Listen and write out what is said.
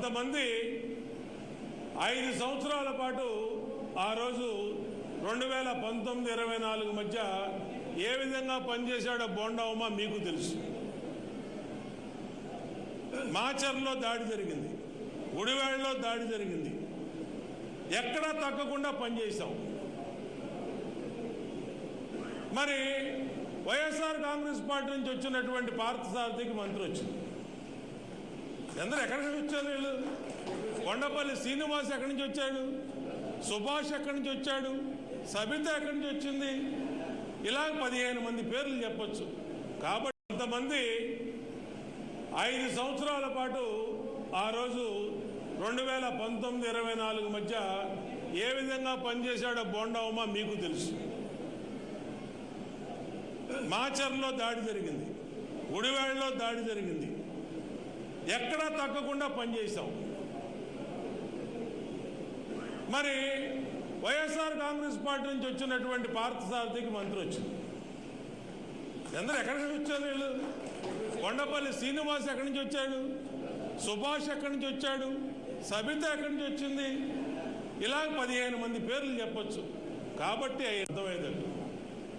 కొంతమంది 5 సంవత్సరాల పాటు ఆ రోజు 2019-24 మధ్య ఏ విధంగా పనిచేశాడో బోండా ఉమ మీకు తెలుసు. మాచర్లో దాడి జరిగింది, గుడివాడలో దాడి జరిగింది, ఎక్కడా తగ్గకుండా పనిచేశాం. మరి వైఎస్ఆర్ కాంగ్రెస్ పార్టీ నుంచి వచ్చినటువంటి పార్థసారథికి మంత్రి వచ్చింది. అందరూ ఎక్కడి నుంచి వచ్చారు? వీళ్ళు కొండపల్లి శ్రీనివాస్ ఎక్కడి నుంచి వచ్చాడు, సుభాష్ ఎక్కడి నుంచి వచ్చాడు, సబిత ఎక్కడి నుంచి వచ్చింది, ఇలా 15 మంది పేర్లు చెప్పచ్చు. కాబట్టి కొంతమంది 5 సంవత్సరాల పాటు ఆ రోజు 2019-24 మధ్య ఏ విధంగా పనిచేశాడో బోండా ఉమ మీకు తెలుసు. మాచర్లో దాడి జరిగింది, గుడివాడలో దాడి జరిగింది, ఎక్కడా తగ్గకుండా పనిచేశాం. మరి వైఎస్ఆర్ కాంగ్రెస్ పార్టీ నుంచి వచ్చినటువంటి పార్థసారథికి మంత్రి వచ్చింది. అందరూ ఎక్కడి నుంచి వచ్చారు? వీళ్ళు కొండపల్లి శ్రీనివాస్ ఎక్కడి నుంచి వచ్చాడు, సుభాష్ ఎక్కడి నుంచి వచ్చాడు, సబిత ఎక్కడి నుంచి వచ్చింది, ఇలా 15 మంది పేర్లు చెప్పచ్చు. కాబట్టి అర్థమయ్యేటట్టు